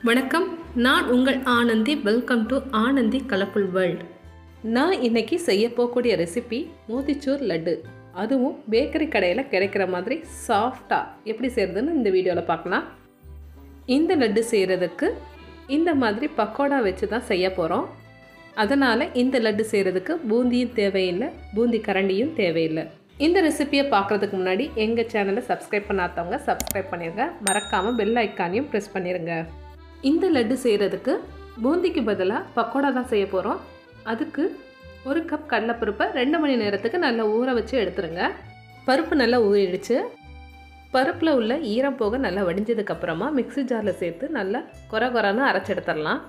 வணக்கம், நான் உங்கள் Anandhi. Welcome to Anandhi colourful world. நான் இன்றைக்கி செய்ய போகக்கூடிய ரெசிபி மோதிச்சூர் லட்டு. அதுவும் பேக்கரி கடையில் கிடைக்கிற மாதிரி சாஃப்டாக எப்படி செய்கிறதுன்னு இந்த வீடியோவில் பார்க்கலாம். இந்த லட்டு செய்கிறதுக்கு இந்த மாதிரி பக்கோடா வச்சு தான் செய்ய போகிறோம். அதனால் இந்த லட்டு செய்கிறதுக்கு பூந்தியும் தேவையில்லை, பூந்தி கரண்டியும் தேவையில்லை. இந்த ரெசிபியை பார்க்குறதுக்கு முன்னாடி எங்கள் சேனலை சப்ஸ்கிரைப் பண்ணாதவங்க சப்ஸ்கிரைப் பண்ணிடுங்க. மறக்காமல் பெல் ஐக்கானையும் ப்ரெஸ் பண்ணிடுங்க. இந்த லட்டு செய்கிறதுக்கு பூந்திக்கு பதிலாக பக்கோடா தான் செய்ய போகிறோம். அதுக்கு 1 கப் கடலைப்பருப்பை 2 மணி நேரத்துக்கு நல்லா ஊற வச்சு எடுத்துருங்க. பருப்பு நல்லா ஊறிடுச்சு. பருப்பில் உள்ள ஈரம் போக நல்லா வடிஞ்சதுக்கப்புறமா மிக்ஸி ஜாரில் சேர்த்து நல்லா கொரன்னு அரைச்சி எடுத்துடலாம்.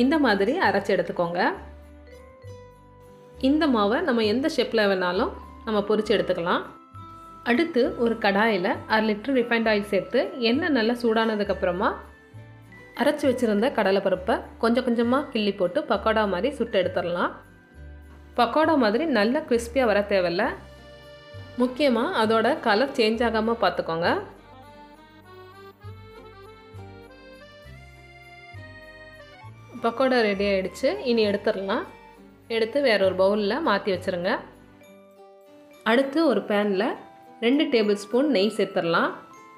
இந்த மாதிரி அரைச்சி எடுத்துக்கோங்க. இந்த மாவை நம்ம எந்த ஷேப்பில் வேணாலும் நம்ம பொரிச்சு எடுத்துக்கலாம். அடுத்து ஒரு கடாயில் 1/2 லிட்டர் ரிஃபைண்ட் ஆயில் சேர்த்து எண்ணெய் நல்லா சூடானதுக்கப்புறமா அரைச்சி வச்சுருந்த கடலைப்பருப்பை கொஞ்சம் கொஞ்சமாக கிள்ளி போட்டு பக்கோடா மாதிரி சுட்டு எடுத்துடலாம். பக்கோடா மாதிரி நல்லா கிறிஸ்பியாக வர தேவையில்லை. முக்கியமாக அதோட கலர் சேஞ்ச் ஆகாமல் பார்த்துக்கோங்க. பக்கோடா ரெடி ஆகிடுச்சு. இனி எடுத்துடலாம். எடுத்து வேற ஒரு பவுலில் மாற்றி வச்சுருங்க. அடுத்து ஒரு பேனில் 2 டேபிள் ஸ்பூன் நெய் சேர்த்துடலாம்.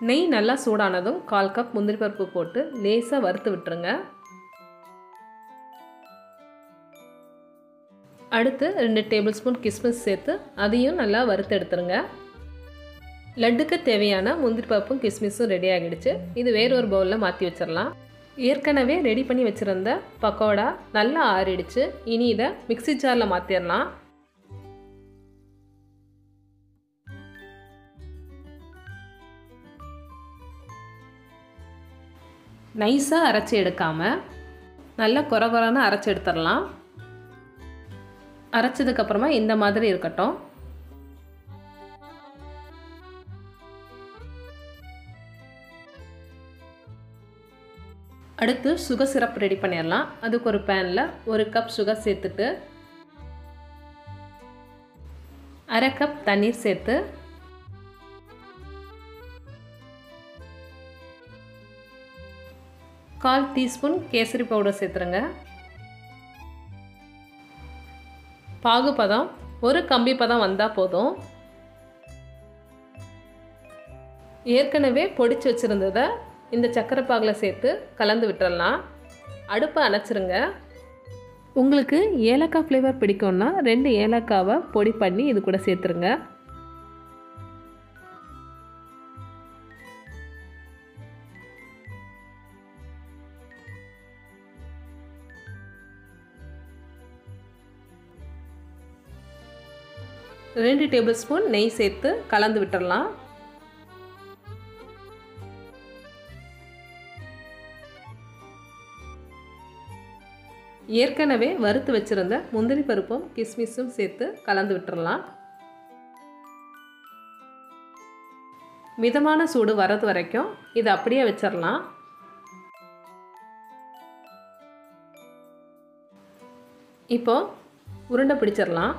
நெய் நல்லா சூடானதும் 1/4 கப் முந்திரி பருப்பு போட்டு லேசாக வறுத்து விட்டுருங்க. அடுத்து 2 டேபிள் ஸ்பூன் கிஸ்மிஸ் சேர்த்து அதையும் நல்லா வறுத்து எடுத்துருங்க. லட்டுக்கு தேவையான முந்திரி பருப்பும் கிஸ்மிஸும் ரெடி ஆகிடுச்சு. இது வேறொரு பவுலில் மாற்றி வச்சிடலாம். ஏற்கனவே ரெடி பண்ணி வச்சுருந்த பக்கோடா நல்லா ஆறிடுச்சு. இனி இதை மிக்ஸி ஜாரில் மாற்றிடலாம். நைஸாக அரைச்சி எடுக்காமல் நல்லா கொரன்னு அரைச்சி எடுத்துடலாம். அரைச்சதுக்கப்புறமா இந்த மாதிரி இருக்கட்டும். அடுத்து சுகர் சிரப் ரெடி பண்ணிடலாம். அதுக்கு ஒரு பேனில் 1 கப் சுகர் சேர்த்துட்டு 1/2 கப் தண்ணீர் சேர்த்து 1/4 டீஸ்பூன் கேசரி பவுடர் சேர்த்துருங்க. பாகுபதம் ஒரு கம்பி பதம் வந்தால் போதும். ஏற்கனவே பொடிச்சு வச்சுருந்ததை இந்த சக்கரை பாகில் சேர்த்து கலந்து விட்டுறலாம். அடுப்பை அணைச்சிருங்க. உங்களுக்கு ஏலக்காய் ஃப்ளேவர் பிடிக்கும்னா 2 ஏலக்காவை பொடி பண்ணி இது கூட சேர்த்துருங்க. ரெண்டு டேபிள் ஸ்பூன் நெய் சேர்த்து கலந்து விட்டுடலாம். ஏற்கனவே வறுத்து வச்சிருந்த முந்திரி பருப்பும் கிஸ்மிஸும் சேர்த்து கலந்து விட்டுறலாம். மிதமான சூடு வரது வரைக்கும் இதை அப்படியே வச்சிடலாம். இப்போ உருண்டை பிடிச்சிடலாம்.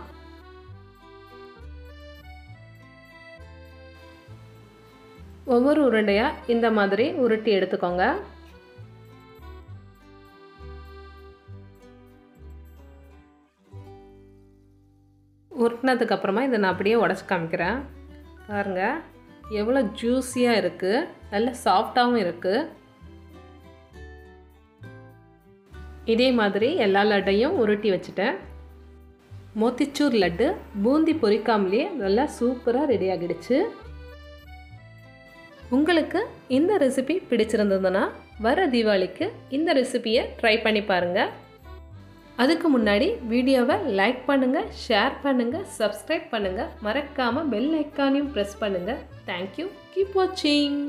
ஒவ்வொரு உருண்டையாக இந்த மாதிரி உருட்டி எடுத்துக்கோங்க. உருட்டினதுக்கப்புறமா இதை நான் அப்படியே உடச்சி காமிக்கிறேன். பாருங்கள் எவ்வளோ ஜூஸியாக இருக்குது, நல்ல சாஃப்டாகவும் இருக்குது. இதே மாதிரி எல்லா லட்டையும் உருட்டி வச்சுட்டேன். மோத்திச்சூர் லட்டு பூந்தி பொரிக்காமலே நல்லா சூப்பராக ரெடி ஆகிடுச்சு. உங்களுக்கு இந்த ரெசிபி பிடிச்சிருந்ததுன்னா வர தீபாவளிக்கு இந்த ரெசிபியை ட்ரை பண்ணி பாருங்கள். அதுக்கு முன்னாடி வீடியோவை லைக் பண்ணுங்கள், ஷேர் பண்ணுங்கள், சப்ஸ்கிரைப் பண்ணுங்கள். மறக்காமல் பெல் ஐக்கானையும் ப்ரெஸ் பண்ணுங்கள். தேங்க்யூ. கீப் வாட்சிங்.